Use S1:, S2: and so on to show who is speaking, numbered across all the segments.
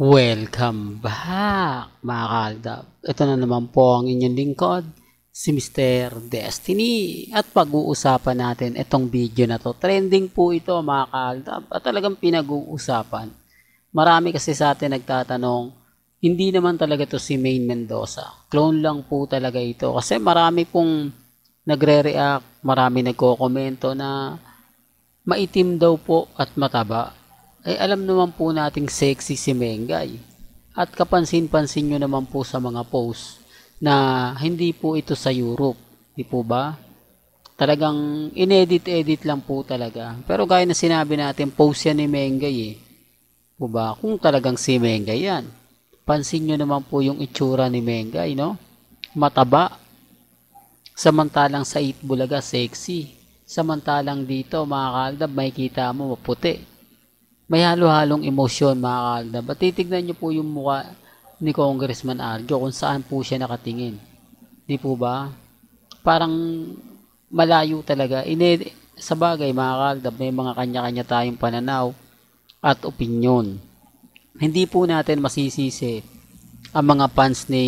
S1: Welcome back mga kaaldab. Ito na naman po ang inyong lingkod, si Mr. Destiny. At pag-uusapan natin itong video na to. Trending po ito mga kaaldab at talagang pinag-uusapan. Marami kasi sa atin nagtatanong, hindi naman talaga to si Maine Mendoza. Clone lang po talaga ito. Kasi marami pong nagre-react, marami nagko-komento na maitim daw po at mataba. Alam naman po nating sexy si Mengay. At kapansin-pansin nyo naman po sa mga post na hindi po ito sa Europe. Di po ba? Talagang inedit-edit lang po talaga. Pero gaya na sinabi natin, post yan ni Mengay eh. Po ba? Kung talagang si Mengay yan. Pansin nyo naman po yung itsura ni Mengay, no? Mataba. Samantalang sa Itbulaga, sexy. Samantalang dito, mga kaaldab, makikita mo maputi. May halo-halong emosyon mga kaaldab. At titignan nyo po yung mukha ni Congressman Arjo kung saan po siya nakatingin. Di po ba? Parang malayo talaga. Sa bagay mga kaaldab, may mga kanya-kanya tayong pananaw at opinyon. Hindi po natin masisisi ang mga fans ni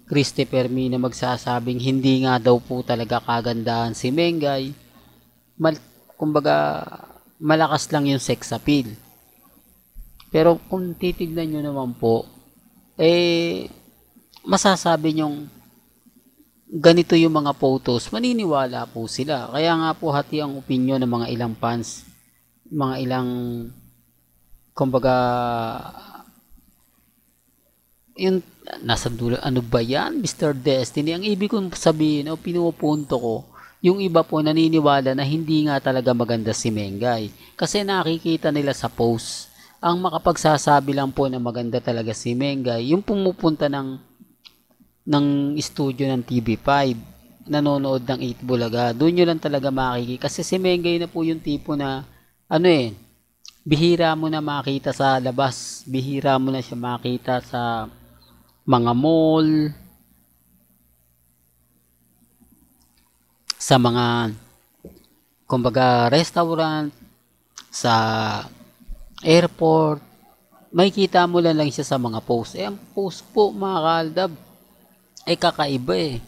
S1: Christy Fermi na magsasabing hindi nga daw po talaga kagandahan si Mengay. Kumbaga, malakas lang yung sex appeal. Pero kung titignan nyo naman po, masasabi nyong ganito yung mga photos, maniniwala po sila. Kaya nga po hati ang opinion ng mga ilang fans, mga ilang, kumbaga, yung nasa dulo, ano ba yan, Mr. Destiny? Ang ibig kong sabihin o pinupunto ko, yung iba po naniniwala na hindi nga talaga maganda si Mengay. Kasi nakikita nila sa post. Ang makapagsasabi lang po na maganda talaga si Mengay, yung pumupunta ng studio ng TV5, nanonood ng 8 Bulaga, doon nyo lang talaga makikita. Kasi si Mengay na po yung tipo na, bihira mo na makita sa labas, bihira mo na siya makita sa mga mall, sa mga kumbaga restaurant, sa airport, makikita mo lang siya sa mga post. Ang post po mga kaaldab ay kakaiba eh.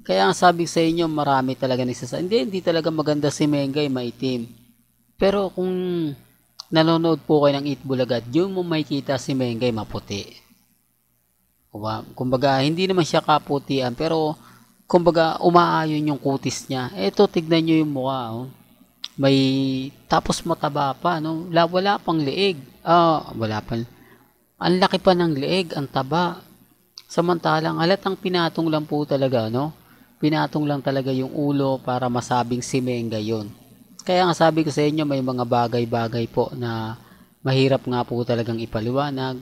S1: Kaya ang sabi sa inyo, marami talaga hindi talaga maganda si Mengay, maitim. Pero kung nanonood po kayo ng Itbulaga, yung mo makikita si Mengay maputi. Kumbaga, hindi naman siya kaputian, pero kumbaga, umaayon yung kutis niya. Eto, tignan nyo yung mukha. Oh. Tapos mataba pa. No? Wala pang leeg. Wala pa. Ang laki pa ng leeg, ang taba. Samantalang, halatang pinatong lang po talaga, no? Pinatong lang talaga yung ulo para masabing si Mengay yun. Kaya nga sabi ko sa inyo, may mga bagay-bagay po na mahirap nga po talagang ipaliwanag.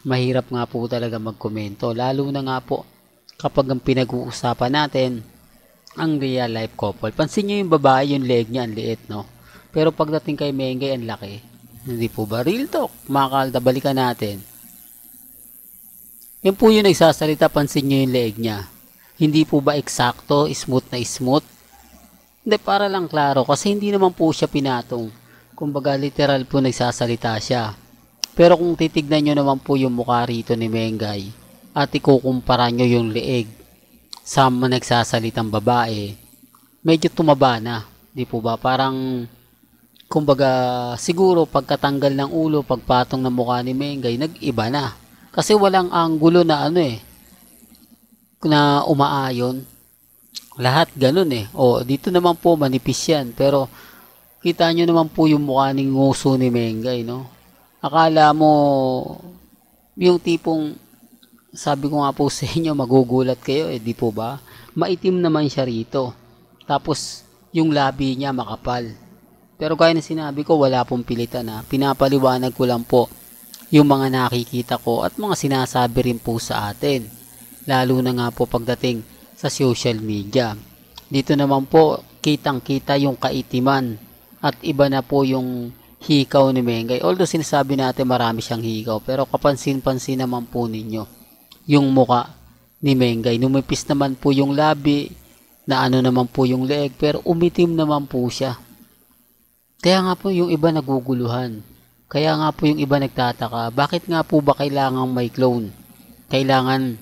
S1: Mahirap nga po talaga magkomento. Lalo na nga po, kapag ang pinag-uusapan natin ang real life couple. Pansin nyo yung babae, yung leg niya, ang liit, no? Pero pagdating kay Mengay, ang laki. Hindi po ba? Real talk. Mga kalda, balikan natin. Yan po yung nagsasalita, pansin nyo yung leg niya. Hindi po ba eksakto, smooth na smooth? Hindi, para lang klaro. Kasi hindi naman po siya pinatong. Kumbaga, literal po nagsasalita siya. Pero kung titignan nyo naman po yung mukha rito ni Mengay, at ikukumpara nyo yung leeg sa mga nagsasalitang babae, medyo tumaba na. Di po ba? Parang, kumbaga, siguro pagkatanggal ng ulo, pagpatong ng mukha ni Mengay, nag-iba na. Kasi walang anggulo na na umaayon. Lahat ganun eh. Dito naman po manipis yan. Pero, kita nyo naman po yung mukha ng nguso ni Mengay, no? Akala mo, yung tipong, sabi ko nga po sa inyo, magugulat kayo di po ba? Maitim naman siya rito. Tapos, yung labi niya makapal. Pero kaya na sinabi ko, wala pong pilitan na. Pinapaliwanag ko lang po yung mga nakikita ko at mga sinasabi rin po sa atin. Lalo na nga po pagdating sa social media. Dito naman po, kitang-kita yung kaitiman at iba na po yung hikaw ni Mengay. Although sinasabi natin marami siyang hikaw, pero kapansin-pansin naman po ninyo yung muka ni Mengay. Numipis naman po yung labi, na naman po yung leeg, pero umitim naman po siya. Kaya nga po yung iba naguguluhan. Kaya nga po yung iba nagtataka, bakit nga po ba kailangan may clone? Kailangan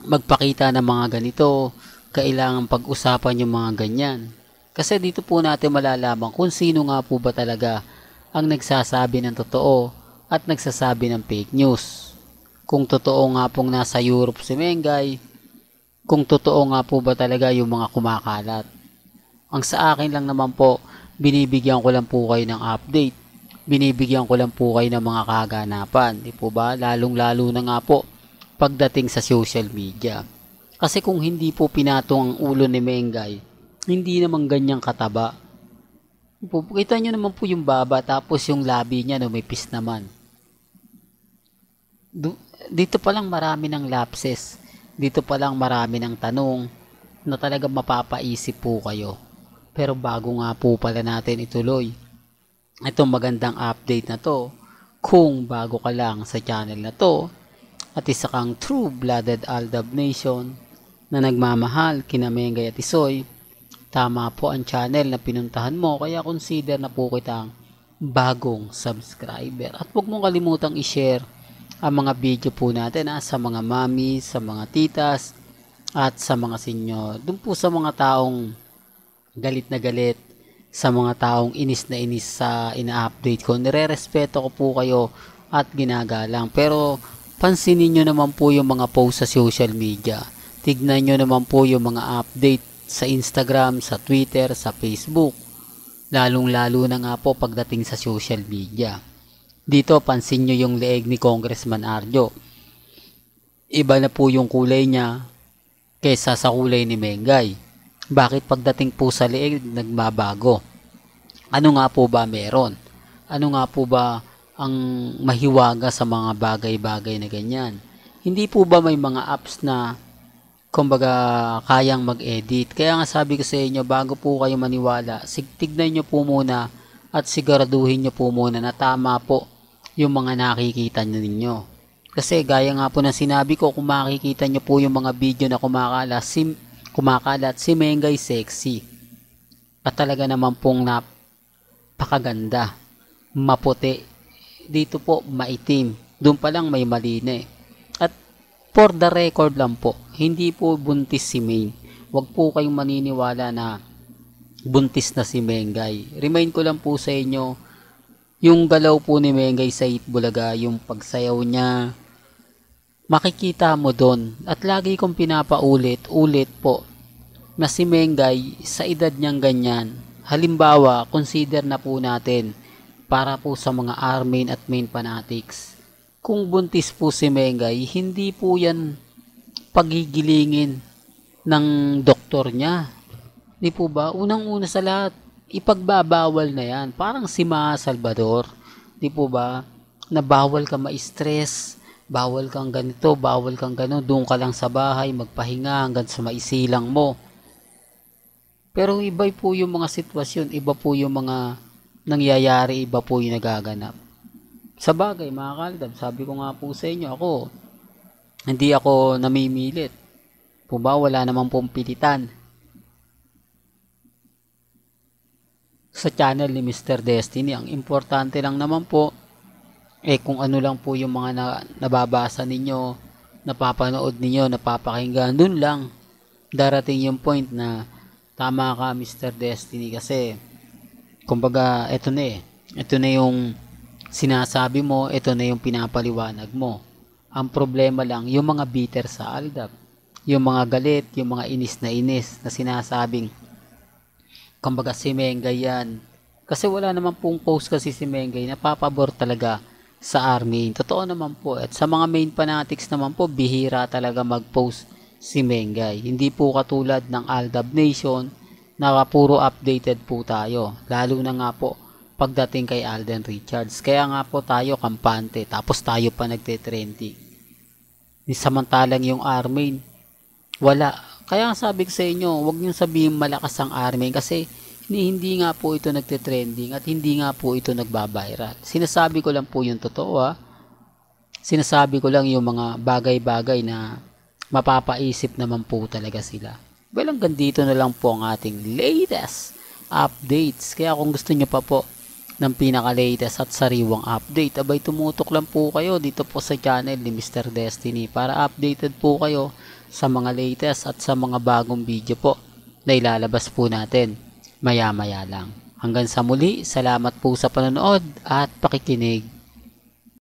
S1: magpakita ng mga ganito, kailangan pag-usapan yung mga ganyan. Kasi dito po natin malalaman kung sino nga po ba talaga ang nagsasabi ng totoo at nagsasabi ng fake news. Kung totoo nga pong nasa Europe si Mengay, kung totoo nga po ba talaga yung mga kumakalat. Ang sa akin lang naman po, binibigyan ko lang po kayo ng update. Binibigyan ko lang po kayo ng mga kaganapan. Di po ba? Lalong-lalo na nga po pagdating sa social media. Kasi kung hindi po pinatong ang ulo ni Mengay, hindi naman ganyang kataba. Kita nyo naman po yung baba tapos yung labi niya numipis naman. Dito pa lang marami ng lapses. Dito pa lang marami ng tanong na talagang mapapaisip po kayo. Pero bago nga po pala natin ituloy itong magandang update na to, kung bago ka lang sa channel na to at isa kang true-blooded Aldab Nation na nagmamahal kina Mengay at Isoy, tama po ang channel na pinuntahan mo, kaya consider na po kitang bagong subscriber. At huwag mong kalimutang i-share ang mga video po natin sa mga mami, sa mga titas, at sa mga senyor. Doon po sa mga taong galit na galit, sa mga taong inis na inis sa ina-update ko. Nire-respeto ko po kayo at ginagalang. Pero pansinin nyo naman po yung mga post sa social media. Tignan nyo naman po yung mga update sa Instagram, sa Twitter, sa Facebook. Lalong-lalo na nga po pagdating sa social media. Dito, pansin nyo yung leeg ni Congressman Arjo. Iba na po yung kulay niya kaysa sa kulay ni Mengay. Bakit pagdating po sa leeg nagbabago? Ano nga po ba meron? Ano nga po ba ang mahiwaga sa mga bagay-bagay na ganyan? Hindi po ba may mga apps na kumbaga kayang mag-edit? Kaya nga sabi ko sa inyo, bago po kayo maniwala, tignan nyo po muna at siguraduhin nyo po muna na tama po yung mga nakikita ninyo. Kasi gaya nga po ng sinabi ko, kung makikita nyo po yung mga video na kumakalat si Mengay sexy. At talaga naman pong napakaganda. Maputi. Dito po maitim. Doon pa lang may mali na eh. At for the record lang po, hindi po buntis si Maine. Huwag po kayong maniniwala na buntis na si Mengay. Remind ko lang po sa inyo, yung galaw po ni Mengay sa Itbulaga, yung pagsayaw niya, makikita mo doon. At lagi kong pinapaulit-ulit po na si Mengay sa edad niyang ganyan, halimbawa, consider na po natin para po sa mga armin at main fanatics. Kung buntis po si Mengay, hindi po yan pagigilingin ng doktor niya. Di po ba? Unang-una sa lahat, ipagbabawal na yan. Parang si Ma Salvador. Di po ba? Na bawal ka ma-stress, bawal kang ganito, bawal kang gano'n, doon ka lang sa bahay, magpahinga hanggang sa maisilang mo. Pero iba po yung mga sitwasyon, iba po yung mga nangyayari, iba po yung nagaganap. Sa bagay, mga kaldab, sabi ko nga po sa inyo, hindi ako namimilit. Po ba, wala namang pong pilitan. Sa channel ni Mr. Destiny, ang importante lang naman po, kung ano lang po yung mga nababasa ninyo, napapanood ninyo, napapakinggan, dun lang darating yung point na tama ka, Mr. Destiny, kasi kumbaga ito na yung sinasabi mo, ito na yung pinapaliwanag mo. Ang problema lang yung mga bitter sa Aldab, yung mga galit, yung mga inis na sinasabing kumbaga si Mengay yan. Kasi wala naman pong post kasi si Mengay na papabor talaga sa army. Totoo naman po. At sa mga main fanatics naman po, bihira talaga mag-post si Mengay. Hindi po katulad ng Aldab Nation na puro updated po tayo. Lalo na nga po pagdating kay Alden Richards. Kaya nga po tayo kampante. Tapos tayo pa nagte-trending. Samantalang yung army, wala. Kaya sabi ko sa inyo, huwag niyo sabihin malakas ang army kasi hindi nga po ito nagte-trending at hindi nga po ito nagbabiral. Sinasabi ko lang po yung totoo Sinasabi ko lang yung mga bagay-bagay na mapapaisip naman po talaga sila. Well, hanggang dito na lang po ang ating latest updates. Kaya kung gusto nyo pa po ng pinaka-latest at sariwang update. Abay tumutok lang po kayo dito po sa channel ni Mr. Destiny para updated po kayo sa mga latest at sa mga bagong video po na ilalabas po natin maya maya lang. Hanggang sa muli, salamat po sa panonood at pakikinig.